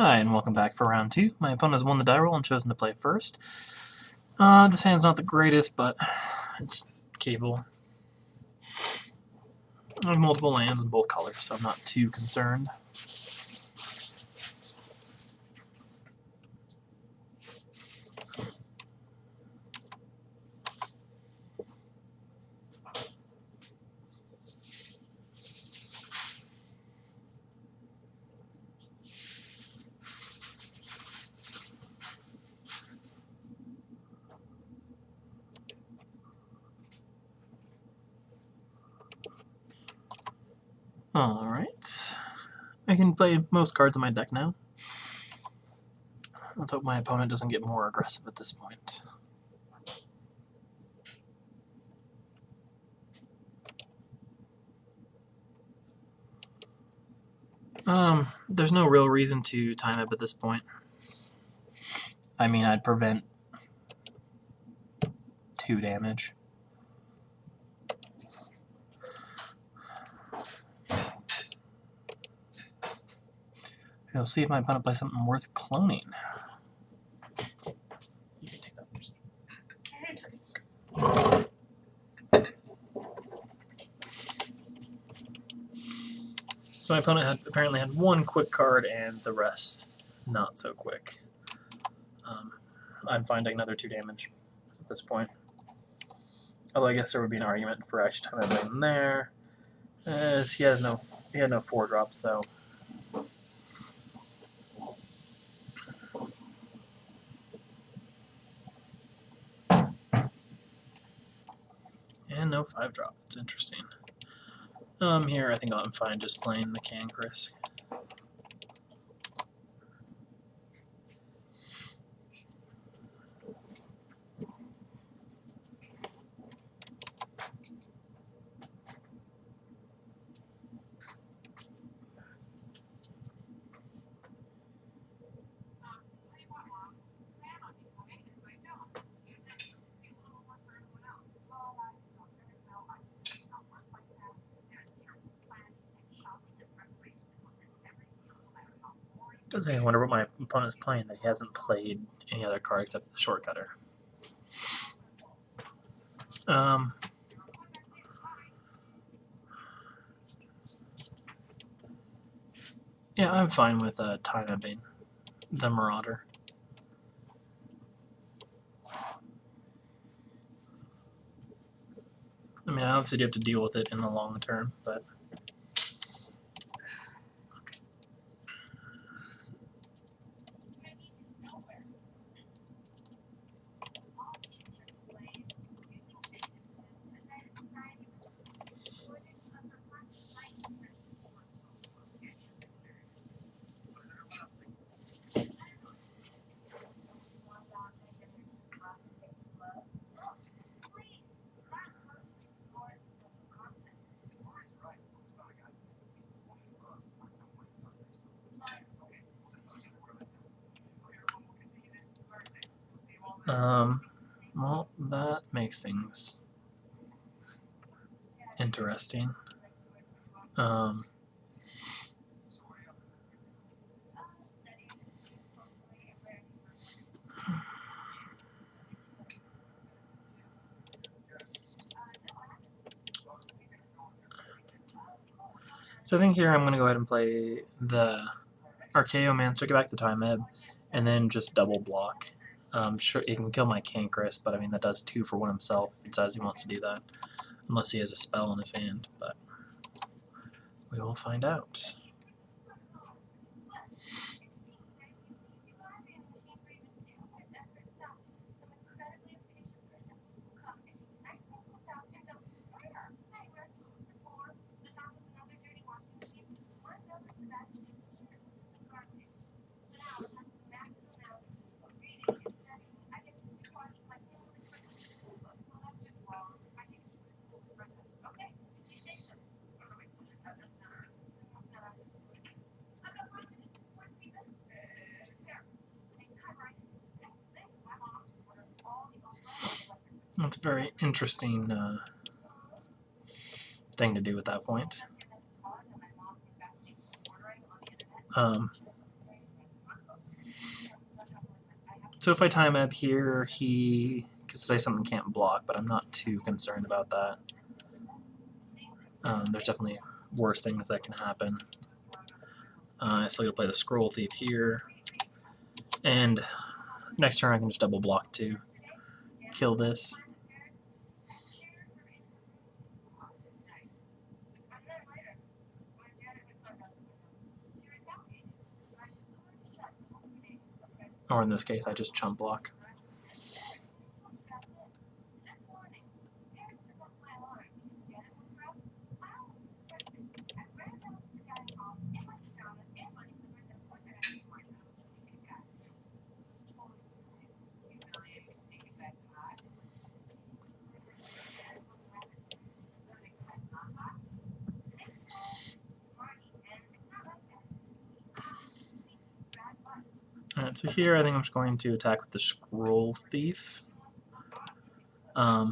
Hi, and welcome back for round 2. My opponent has won the die roll and chosen to play first. This hand's not the greatest, but it's capable. I have multiple lands in both colors, so I'm not too concerned. Alright. I can play most cards in my deck now. Let's hope my opponent doesn't get more aggressive at this point. There's no real reason to time up at this point. I mean, I'd prevent 2 damage. We'll see if my opponent plays something worth cloning. So my opponent apparently had 1 quick card and the rest not so quick. I'm finding another 2 damage at this point. Although I guess there would be an argument for actually time in there, as he had no 4-drop, so. And no 5-drop. That's interesting. Here I think I'm fine just playing the Cankrisk. Does make me wonder what my opponent's playing that he hasn't played any other card except the Shortcutter. Yeah, I'm fine with time-upping the Marauder. I mean, obviously you have to deal with it in the long term, but well, that makes things interesting. So I think here I'm going to go ahead and play the Archaeomancer, get back the Time Ebb, and then just double block. Sure, he can kill my Cankrisk, but I mean that does 2 for 1 himself. He decides he wants to do that, unless he has a spell in his hand. But we will find out. That's a very interesting thing to do at that point. So if I time ebb here, he could say something can't block, but I'm not too concerned about that. There's definitely worse things that can happen. So I'm going to play the Scroll Thief here. And next turn I can just double block to kill this. Or in this case, I just chump block. Alright, so here I think I'm just going to attack with the Scroll Thief. I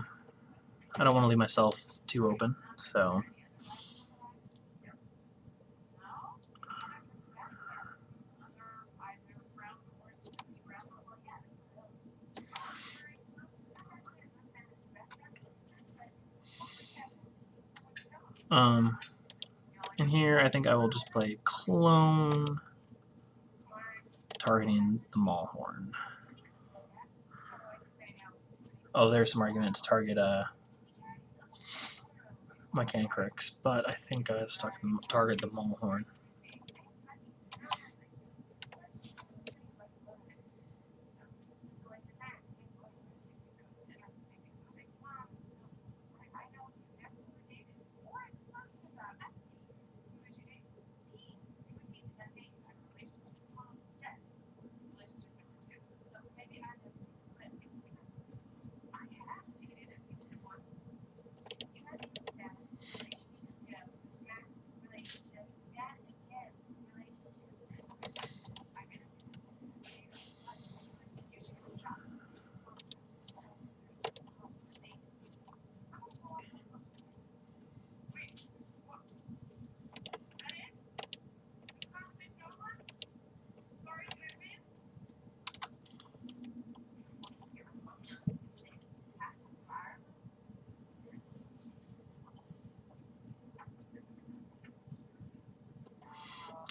don't want to leave myself too open, so... in here I think I will just play Clone, targeting the Maulhorn. Oh, there's some argument to target my Cancrux, but I think I was talking target the Maulhorn.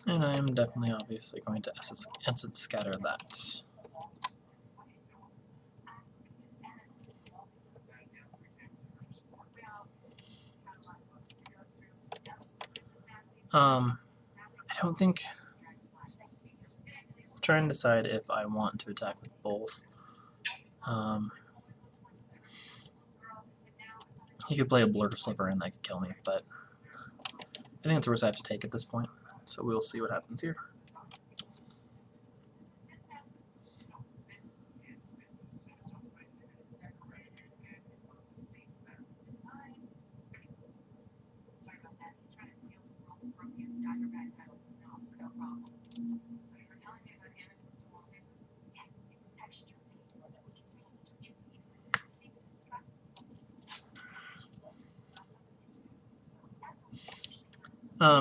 And I am definitely obviously going to Essence Scatter that. I don't think... I'm trying to decide if I want to attack with both. He could play a Blur Sliver and that could kill me, but I think it's the risk I have to take at this point. So we'll see what happens here.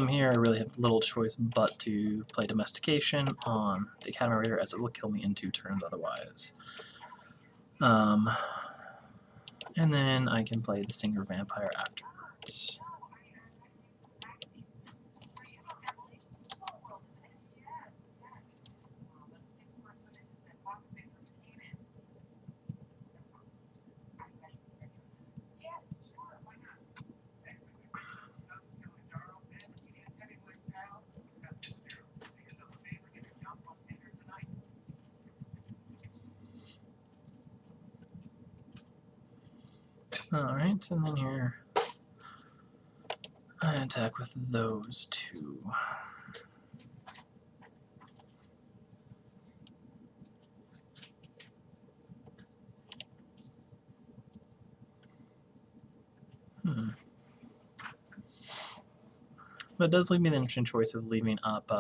Here I really have little choice but to play Domestication on the Academy Raider, as it will kill me in 2 turns otherwise. And then I can play the Singer Vampire afterwards. Alright, and then here I attack with those 2. That does leave me the interesting choice of leaving up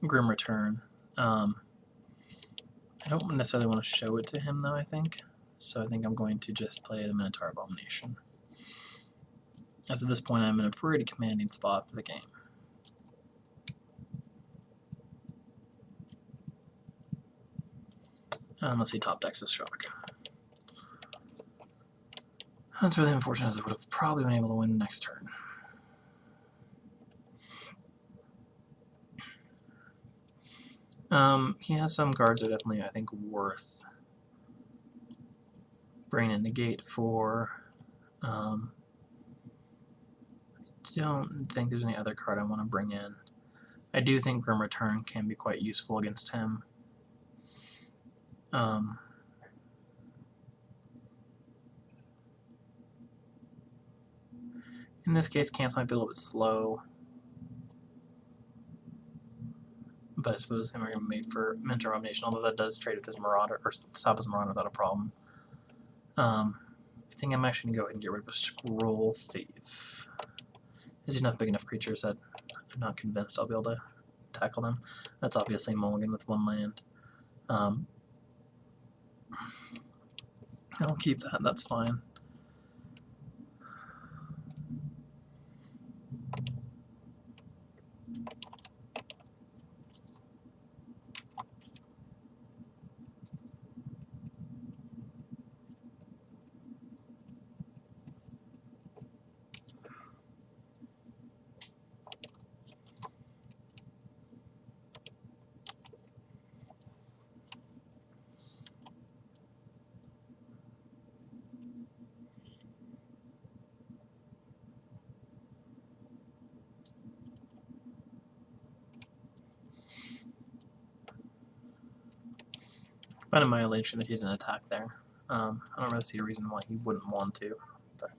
Grim Return. I don't necessarily want to show it to him, though, I think. So I think I'm going to just play the Minotaur Abomination. As at this point, I'm in a pretty commanding spot for the game. Unless he top decks his shock. That's really unfortunate, as I would have probably been able to win next turn. He has some cards that are definitely, I think, worth bringing in. Negate for. I don't think there's any other card I want to bring in. I do think Grim Return can be quite useful against him. In this case, cancel might be a little bit slow, but I suppose him are made for Mentor Domination, although that does trade with his Marauder, or stop his Marauder without a problem. I think I'm actually going to go ahead and get rid of a Scroll Thief. There's enough big enough creatures that I'm not convinced I'll be able to tackle them. That's obviously Mulligan with 1 land. I'll keep that, that's fine. Find Annihilation that he didn't attack there. I don't really see a reason why he wouldn't want to. But.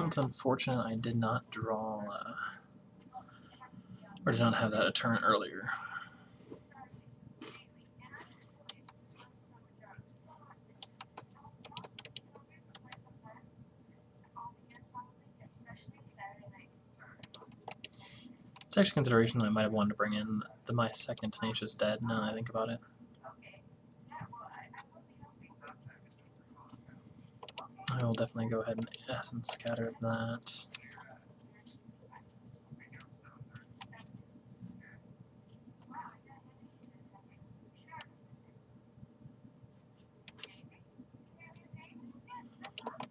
It's unfortunate I did not draw, or did not have that a turn earlier. It's actually consideration that I might have wanted to bring in my second Tenacious Dead, now that I think about it. I will definitely go ahead and Essence Scatter that.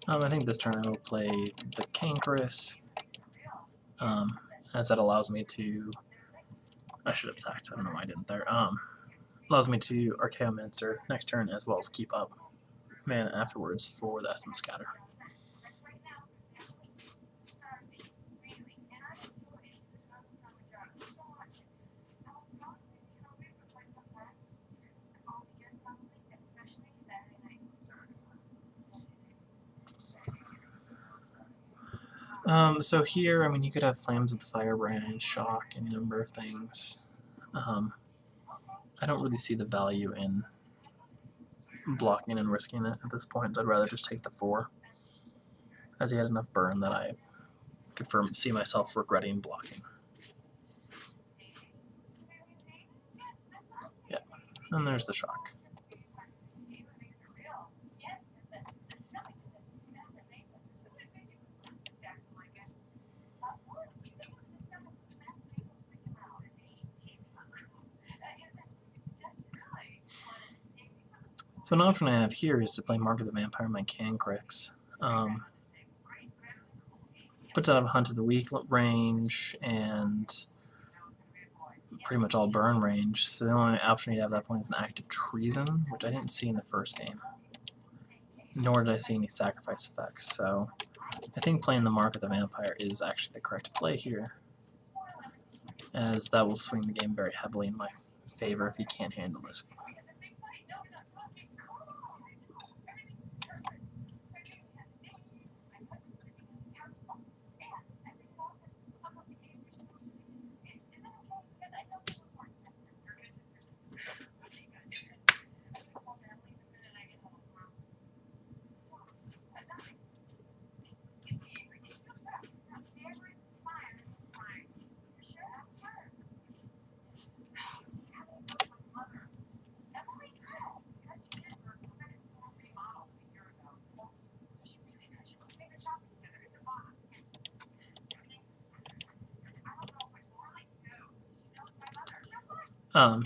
I think this turn I will play the Cankris, as that allows me to. I should have attacked. I don't know why I didn't there. Allows me to Archaeomancer next turn, as well as keep up mana afterwards for the Essence Scatter. So here, I mean, you could have Flames of the Firebrand, Shock, and a number of things. I don't really see the value in blocking and risking it at this point. I'd rather just take the 4, as he had enough burn that I could see myself regretting blocking. Yeah, and there's the Shock. So an option I have here is to play Mark of the Vampire in my Cankris. Puts out of Hunt of the Weak range and pretty much all burn range, so the only option you'd have at that point is an Active Treason, which I didn't see in the first game. Nor did I see any sacrifice effects, so I think playing the Mark of the Vampire is actually the correct play here, as that will swing the game very heavily in my favor if he can't handle this.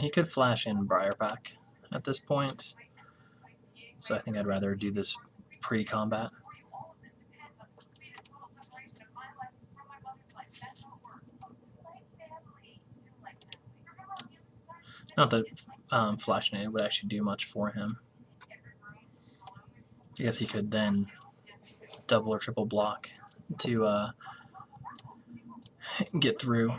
He could flash in Briarpack at this point, so I think I'd rather do this pre-combat. Not that flashing it would actually do much for him. I guess he could then double or triple block to get through.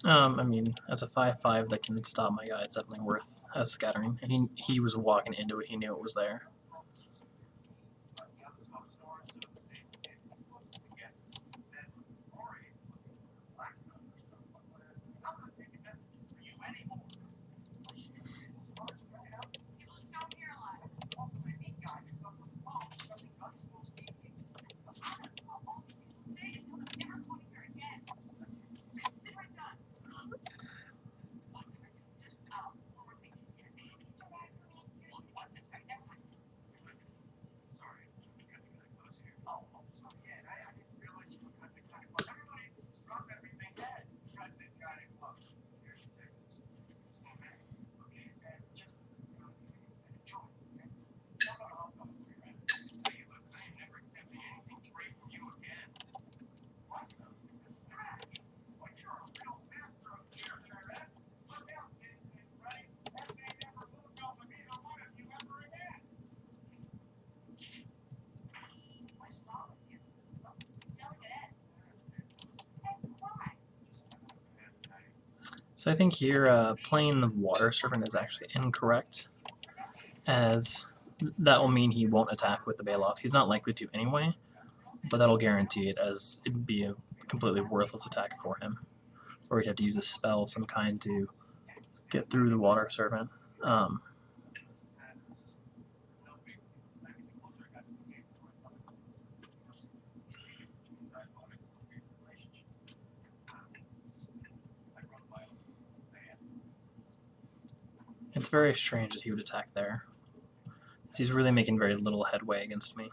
I mean, as a 5/5 that can stop my guy, it's definitely worth scattering. And he was walking into it, he knew it was there. So I think here playing the Water Serpent is actually incorrect, as that will mean he won't attack with the Baloth. He's not likely to anyway, but that'll guarantee it, as it'd be a completely worthless attack for him. Or he'd have to use a spell of some kind to get through the Water Serpent. It's very strange that he would attack there, because he's really making very little headway against me.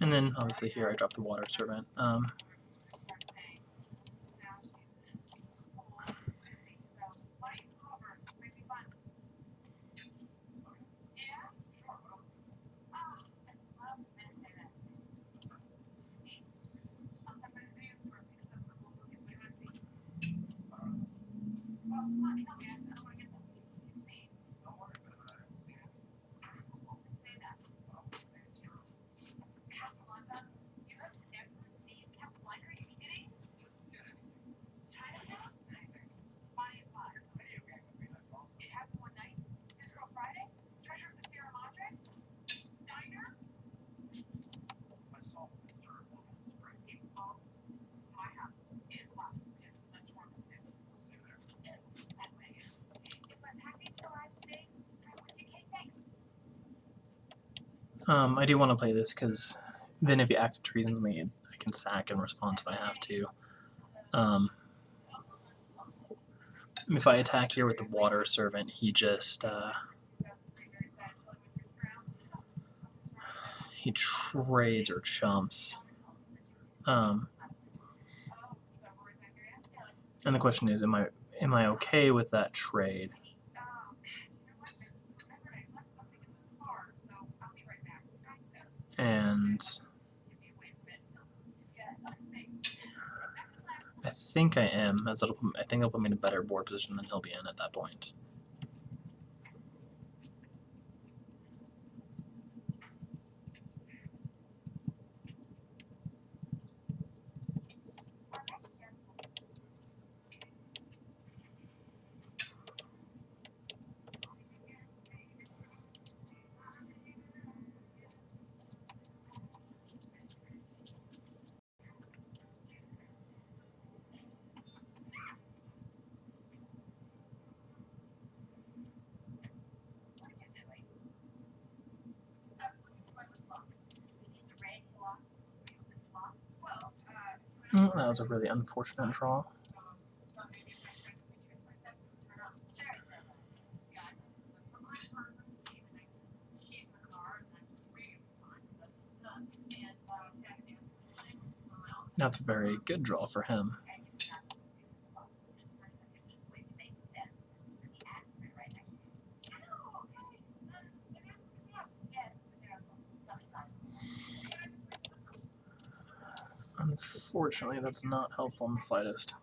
And then, obviously, here I drop the Water Serpent. I do want to play this because then if he acts treasonably, I can sack and respond if I have to. If I attack here with the Water Servant, he just he trades or chumps. And the question is, am I okay with that trade? And I think I am, as I think it'll put me in a better board position than he'll be in at that point. That was a really unfortunate draw. That's a very good draw for him. Unfortunately, that's not helpful in the slightest.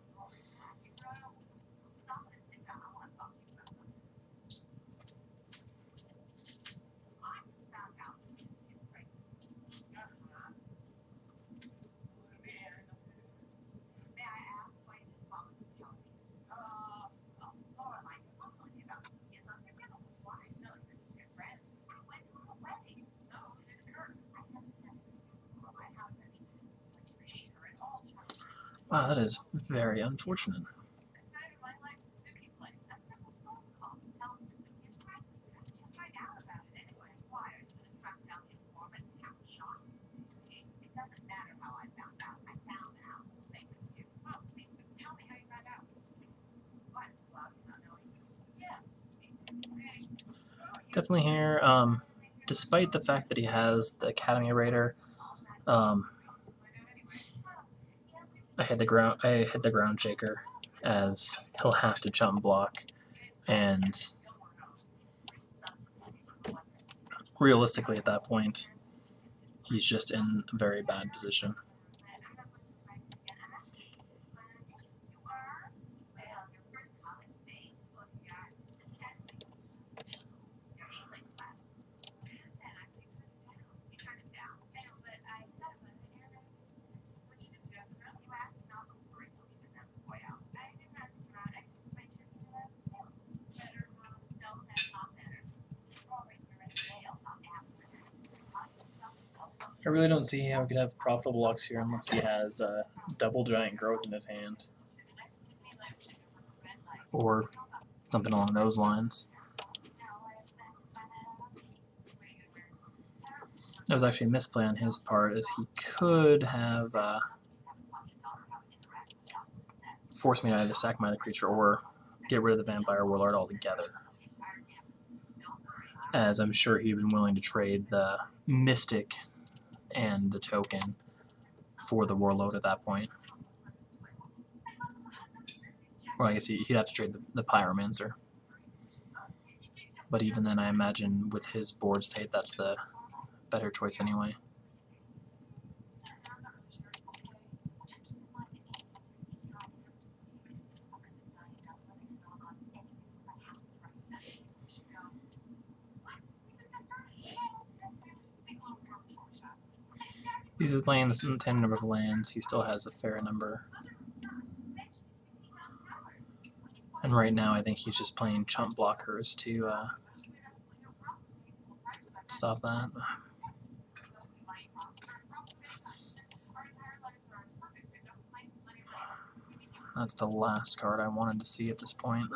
Wow, that is very unfortunate. Definitely here, despite the fact that he has the Academy Raider, I hit the ground shaker, as he'll have to jump block, and realistically at that point, he's just in a very bad position. I really don't see how he could have profitable blocks here unless he has double giant growth in his hand, or something along those lines. That was actually a misplay on his part, as he could have forced me to either sack my other creature or get rid of the Vampire Warlord altogether, as I'm sure he'd been willing to trade the Mystic and the token for the Warlord at that point. Or I guess he'd have to trade the Pyromancer. But even then, I imagine with his board state, that's the better choice anyway. He's playing the same number of lands. He still has a fair number. And right now, I think he's just playing chump blockers to stop that. That's the last card I wanted to see at this point.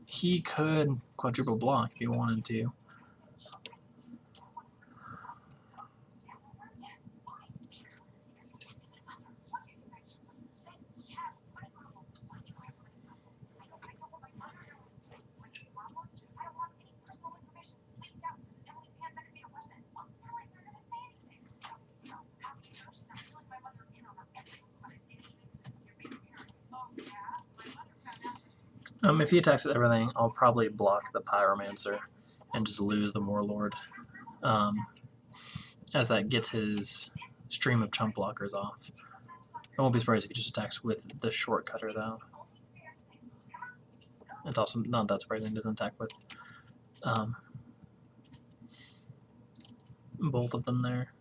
He could quadruple block if he wanted to. If he attacks everything, I'll probably block the Pyromancer and just lose the Warlord, as that gets his stream of chump blockers off. I won't be surprised if he just attacks with the Shortcutter, though. It's also not that surprising he doesn't attack with both of them there.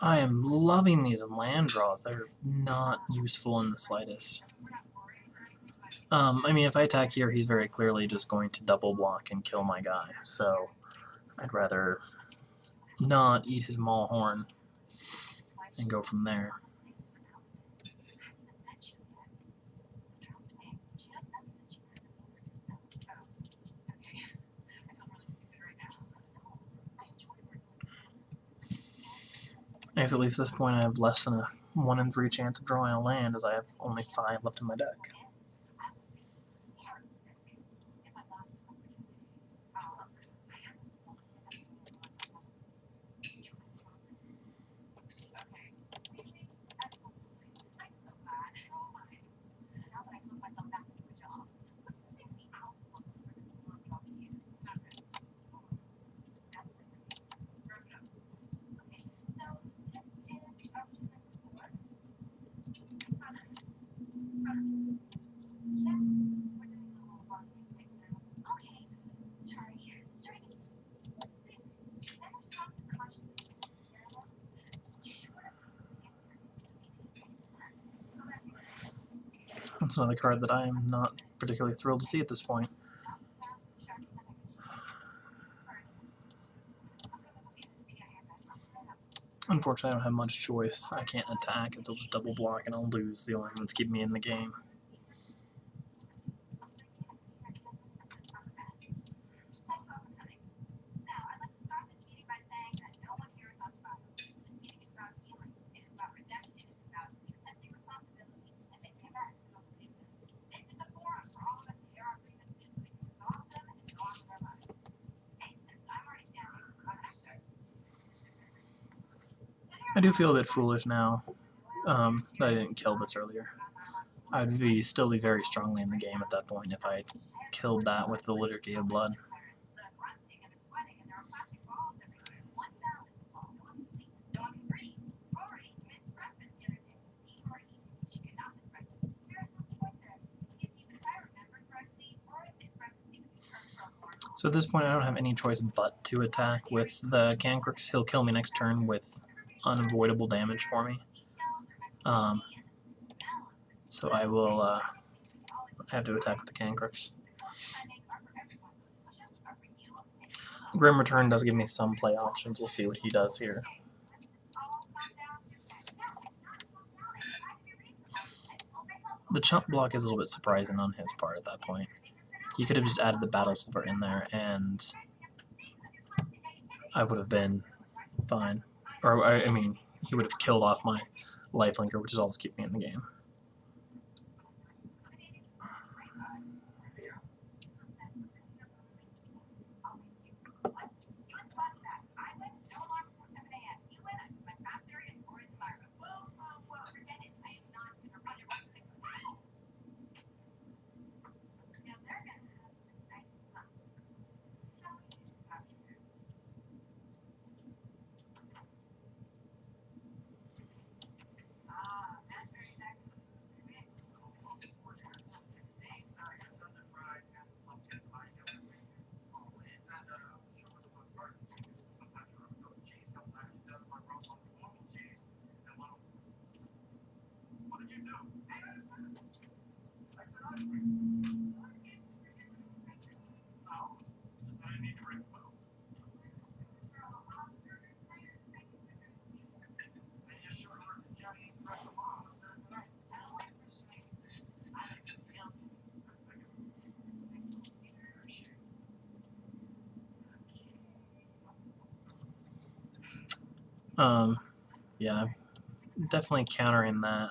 I am loving these land draws. They're not useful in the slightest. I mean, if I attack here, he's very clearly just going to double block and kill my guy. So I'd rather not eat his Maulhorn and go from there. I guess at least at this point I have less than a 1 in 3 chance of drawing a land, as I have only 5 left in my deck. That's another card that I am not particularly thrilled to see at this point. Unfortunately, I don't have much choice. I can't attack, it's just double block and I'll lose the only thing that's keeping me in the game. I do feel a bit foolish now that I didn't kill this earlier. I'd still be very strongly in the game at that point if I killed that with the Liturgy of Blood. So at this point I don't have any choice but to attack with the Cancrux. He'll kill me next turn with unavoidable damage for me. So I will have to attack with the Cancrux. Grim Return does give me some play options. We'll see what he does here. The chump block is a little bit surprising on his part at that point. He could have just added the Battle Silver in there, and I would have been fine. Or, I mean, he would have killed off my Lifelinker, which is all that's keeping me in the game. Yeah, definitely countering that.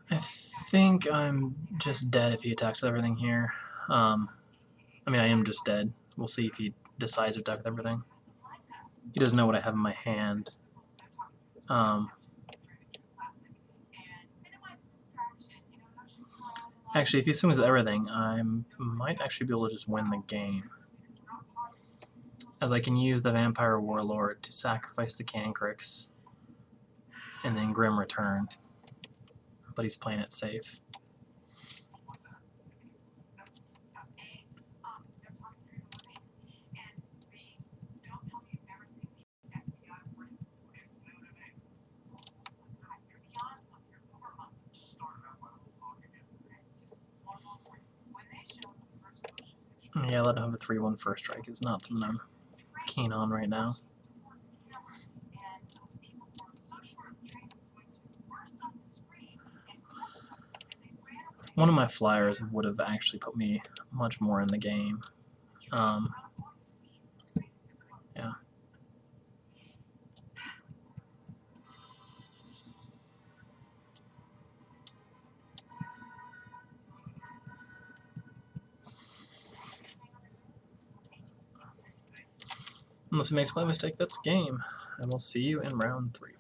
I think I'm just dead if he attacks with everything here. I mean, I am just dead. We'll see if he decides to attack with everything. He doesn't know what I have in my hand. Actually, if he swings at everything, I might actually be able to just win the game, as I can use the Vampire Warlord to sacrifice the Cancrux and then Grim Return. but he's playing it safe. Yeah, let him have a 3-1 first strike is not something I'm keen on right now. One of my flyers would have actually put me much more in the game. Yeah. Unless he makes my mistake, that's game. And we'll see you in round 3.